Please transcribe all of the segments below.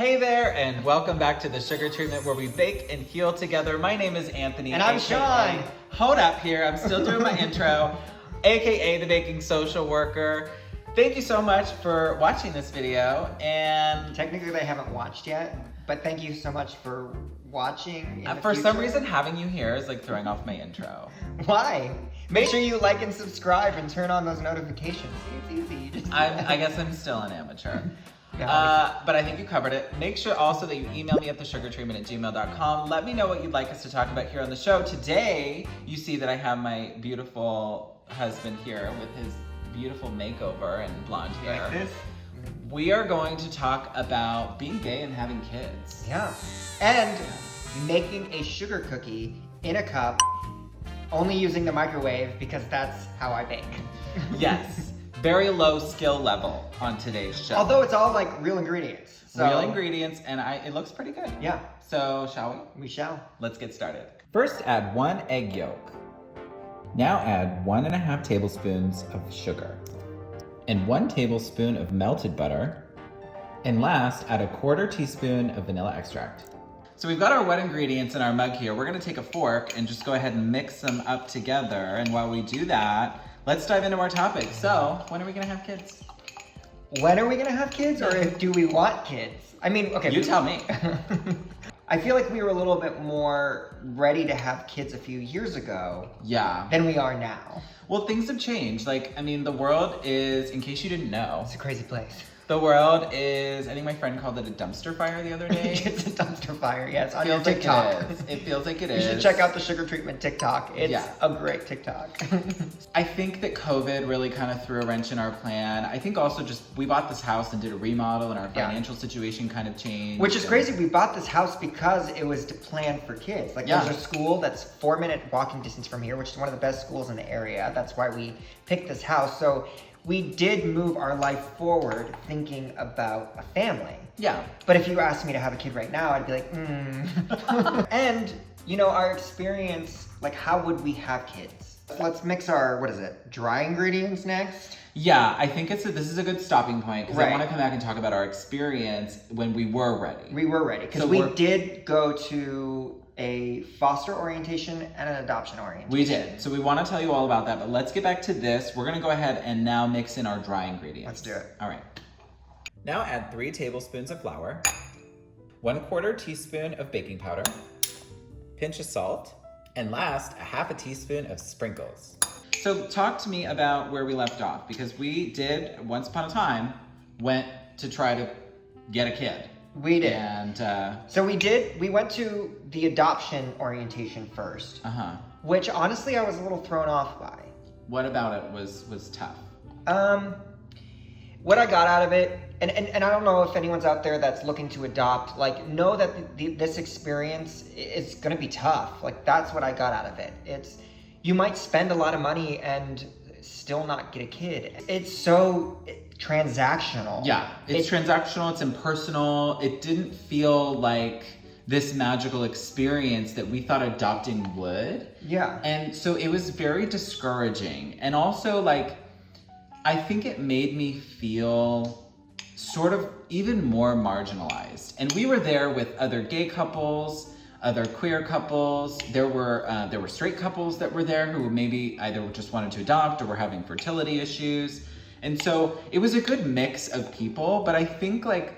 Hey there, and welcome back to the Sugar Treatment, where we bake and heal together. My name is Anthony. And I'm Sean. Hold up here, I'm still doing my intro, aka the Baking Social Worker. Thank you so much for watching this video, and Technically they haven't watched yet, but thank you so much for watching. For some reason, having you here is like throwing off my intro. Why? Make sure you like and subscribe and turn on those notifications. It's easy. I guess I'm still an amateur. Yeah, But I think you covered it. Make sure also that you email me at thesugartreatment@gmail.com. Let me know what you'd like us to talk about here on the show. Today, you see that I have my beautiful husband here with his beautiful makeover and blonde hair. like this? We are going to talk about being gay and having kids. Yeah. And making a sugar cookie in a cup, only using the microwave because that's how I bake. Yes. Very low skill level on today's show. Although it's all like real ingredients. So, Real ingredients, and it looks pretty good. Yeah, So, shall we? we shall. Let's get started. First, add 1 egg yolk. Now add 1.5 tablespoons of sugar and 1 tablespoon of melted butter. And last, add 1/4 teaspoon of vanilla extract. So we've got our wet ingredients in our mug here. We're gonna take a fork and just go ahead and mix them up together. And while we do that, let's dive into our topic. So, when are we gonna have kids? When are we gonna have kids, or do we want kids? I mean, okay. You tell me. I feel like we were a little bit more ready to have kids a few years ago Yeah. than we are now. Well, things have changed. Like, I mean, the world is, in case you didn't know, It's a crazy place. the world is, I think my friend called it a dumpster fire the other day. It's a dumpster fire, yes, on your Feels like TikTok. it is. It feels like it You is. should check out the Sugar Treatment TikTok. It's Yeah. a great TikTok. I think that COVID really kind of threw a wrench in our plan. I think also just we bought this house and did a remodel, and our Yeah. financial situation kind of changed. Which is crazy. We bought this house because it was planned for kids. Like, Yeah. there's a school that's 4-minute walking distance from here, which is one of the best schools in the area. That's why we picked this house. So we did move our life forward thinking about a family. Yeah. But if you asked me to have a kid right now, I'd be like, And, you know, our experience, like, how would we have kids? Let's mix our, dry ingredients next? Yeah, I think this is a good stopping point, because I Right. want to come back and talk about our experience when we were ready. We were ready, because So we we're- did go to a foster orientation and an adoption orientation. We did. So we want to tell you all about that, but let's get back to this. We're going to go ahead and now mix in our dry ingredients. Let's do it. All right. Now add 3 tablespoons of flour, 1/4 teaspoon of baking powder, pinch of salt, and last, 1/2 teaspoon of sprinkles. So talk to me about where we left off, because we did, once upon a time, went to try to get a kid. We did. And, So we went to the adoption orientation first, which honestly I was a little thrown off by. What about it was tough? What I got out of it, and I don't know if anyone's out there that's looking to adopt, like, know that this experience is gonna be tough. Like, that's what I got out of it. You might spend a lot of money and still not get a kid. It's so transactional. Yeah, it's transactional, it's impersonal. It didn't feel like this magical experience that we thought adopting would. Yeah. And so it was very discouraging. And also, like, I think it made me feel sort of even more marginalized. And we were there with other gay couples, other queer couples. There were straight couples that were there who maybe either just wanted to adopt or were having fertility issues. And so it was a good mix of people, but I think, like,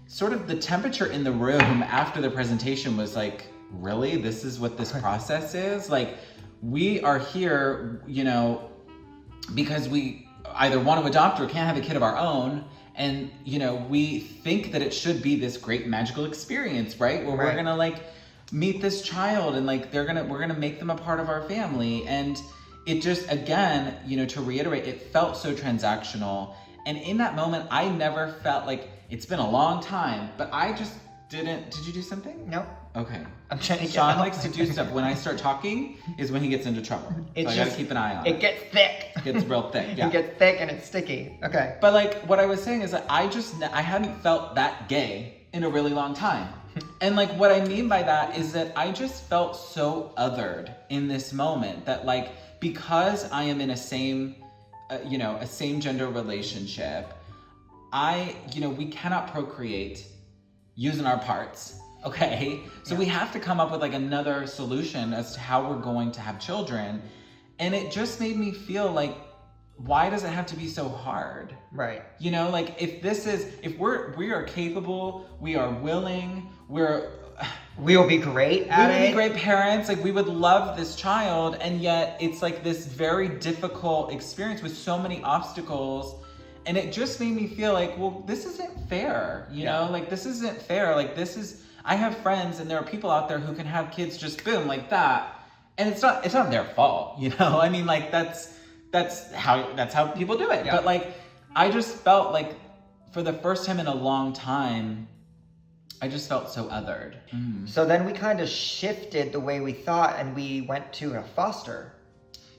sort of the temperature in the room after the presentation was like, really? This is what this process is? Like, we are here, you know, because we either want to adopt or can't have a kid of our own. And, you know, we think that it should be this great magical experience, right? Where we're gonna, like, meet this child and, like, we're gonna make them a part of our family. And it just, again, you know, to reiterate, it felt so transactional. And in that moment, I never felt like, it's been a long time, but I just didn't. Did you do something? No. Okay. I'm trying to get Sean out. likes to do stuff. When I start talking is when he gets into trouble. So I gotta keep an eye on it. It gets thick. It gets real thick, yeah. It gets thick and it's sticky. Okay. But, like, what I was saying is that I hadn't felt that gay in a really long time. And, like, what I mean by that is that I just felt so othered in this moment that, like, because I am in a same gender relationship, we cannot procreate using our parts. Okay, so we have to come up with like another solution as to how we're going to have children. And it just made me feel like, why does it have to be so hard? Right. You know, like if we are capable, we are willing, we'll be great at it. We would be great parents, like we would love this child, and yet it's like this very difficult experience with so many obstacles. And it just made me feel like, well, this isn't fair, you know? Like this isn't fair. Like I have friends and there are people out there who can have kids just boom, like that. And it's not their fault, you know? I mean, like that's how people do it. Yeah. But like, I just felt like for the first time in a long time, I just felt so othered. So then we kind of shifted the way we thought and we went to a foster.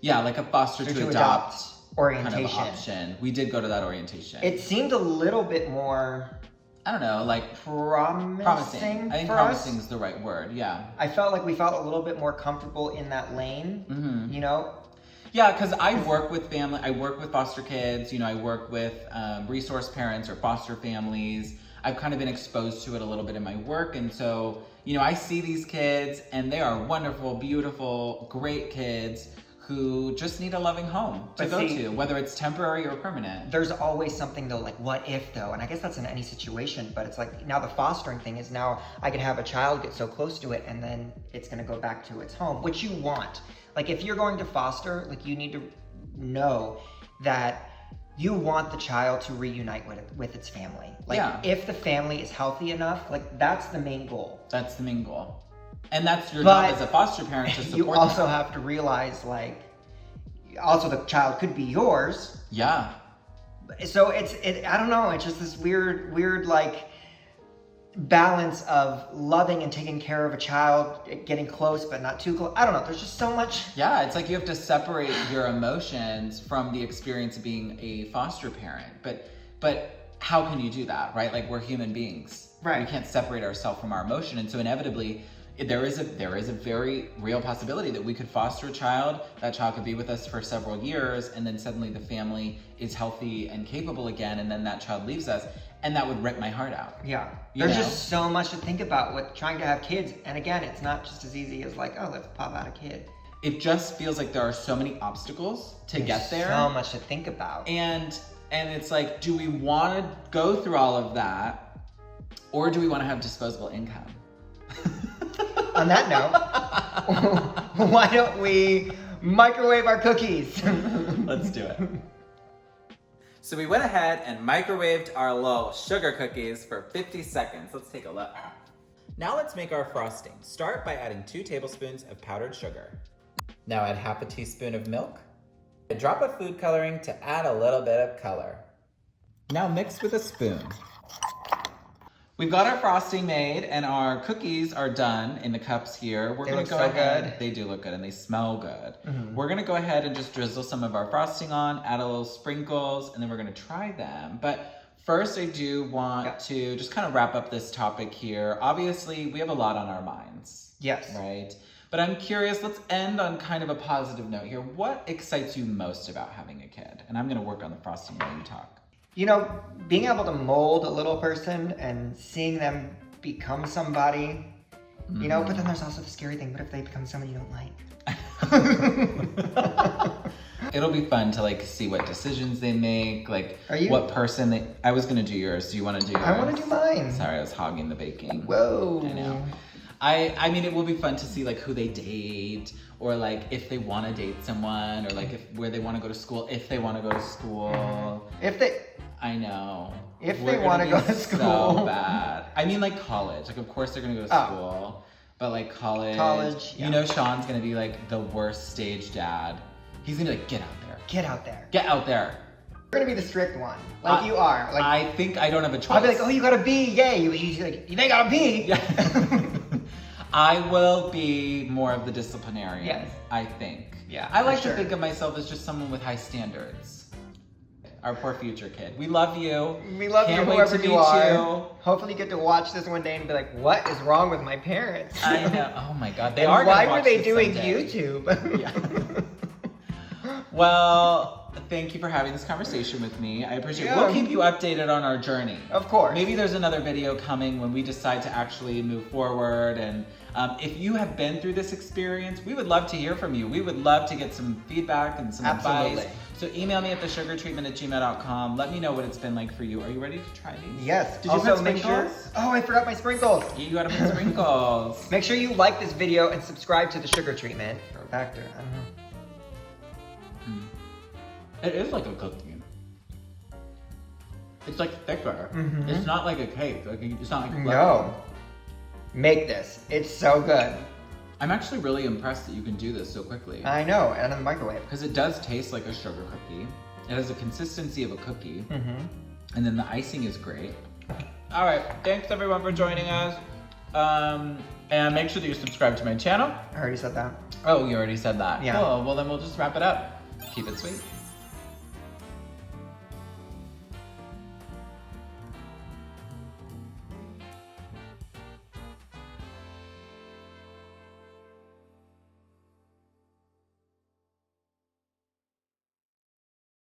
Yeah, like a foster to adopt orientation. Kind of option. We did go to that orientation. It seemed a little bit more, I don't know, like promising. I think promising is the right word. Yeah. I felt like we felt a little bit more comfortable in that lane, you know? Yeah, because I work with family. I work with foster kids. You know, I work with resource parents or foster families. I've kind of been exposed to it a little bit in my work. And so, you know, I see these kids and they are wonderful, beautiful, great kids who just need a loving home to go to, whether it's temporary or permanent. There's always something though, like what if though? And I guess that's in any situation, but it's like now the fostering thing is now I could have a child get so close to it and then it's gonna go back to its home, which you want. Like if you're going to foster, like you need to know that you want the child to reunite with its family. Like if the family is healthy enough, like that's the main goal. That's the main goal. And that's your job as a foster parent to support you also have to realize like, also the child could be yours. Yeah. So I don't know, it's just this weird like balance of loving and taking care of a child, getting close but not too close. I don't know, there's just so much. Yeah, it's like you have to separate your emotions from the experience of being a foster parent. But how can you do that, right? Like we're human beings. Right. We can't separate ourselves from our emotion. And so inevitably, there is a very real possibility that we could foster a child, that child could be with us for several years, and then suddenly the family is healthy and capable again, and then that child leaves us, and that would rip my heart out. Yeah. There's just so much to think about with trying to have kids, and again, it's not just as easy as like, oh, let's pop out a kid. It just feels like there are so many obstacles to get there. So much to think about. And it's like, do we want to go through all of that, or do we want to have disposable income? On that note, why don't we microwave our cookies? Let's do it. So we went ahead and microwaved our little sugar cookies for 50 seconds. Let's take a look. Now let's make our frosting. Start by adding 2 tablespoons of powdered sugar. Now add half a teaspoon of milk. A drop of food coloring to add a little bit of color. Now mix with a spoon. We've got our frosting made and our cookies are done in the cups here. We're gonna go ahead. They do look good and they smell good. We're gonna go ahead and just drizzle some of our frosting on, add a little sprinkles, and then we're gonna try them. But first I do want to just kind of wrap up this topic here. Obviously, we have a lot on our minds. Yes. Right? But I'm curious, let's end on kind of a positive note here. What excites you most about having a kid? And I'm gonna work on the frosting while you talk. You know, being able to mold a little person and seeing them become somebody, you know, but then there's also the scary thing, what if they become somebody you don't like? It'll be fun to like see what decisions they make, like what person they, I was gonna do yours. Do you wanna do yours? I wanna do mine. Sorry, I was hogging the baking. Whoa. I know. I mean, it will be fun to see like who they date, or like if they want to date someone, or like where they want to go to school, if they want to go to school. I know. If they want to go to school. So bad. I mean, like college. Like, of course they're gonna go to school, but like college. Yeah. You know, Sean's gonna be like the worst stage dad. He's gonna be like, get out there. Get out there. Get out there. You're gonna be the strict one, like you are. Like I think I don't have a choice. I'll be like, oh, you got a B, yay! He's like, you ain't got a B. Yeah. I will be more of the disciplinarian. Yes. I think. Yeah. I like to think of myself as just someone with high standards. Our poor future kid. We love you. We love Can't you, wait whoever to you meet are. you. Hopefully you get to watch this one day and be like, what is wrong with my parents? I know. Oh my God. They and are. Why were they doing someday. YouTube? Yeah. Well, thank you for having this conversation with me. I appreciate it. Yeah. We'll keep you updated on our journey. Of course. Maybe there's another video coming when we decide to actually move forward. And if you have been through this experience, we would love to hear from you. We would love to get some feedback and some Absolutely. advice. So email me at thesugartreatment@gmail.com. Let me know what it's been like for you. Are you ready to try these? Yes. Did you also, put make sure. sprinkles? Oh, I forgot my sprinkles. You gotta put sprinkles. Make sure you like this video and subscribe to the sugar treatment. Or factor. I don't know. It is like a cookie. It's like thicker. Mhm. It's not like a cake. Like it's not like No. Make this. It's so good. I'm actually really impressed that you can do this so quickly. I know, and in the microwave. Because it does taste like a sugar cookie. It has the consistency of a cookie. Mm-hmm. And then the icing is great. All right, thanks everyone for joining us. And make sure that you subscribe to my channel. I already said that. Oh, you already said that. Yeah. Cool, well then we'll just wrap it up. Keep it sweet.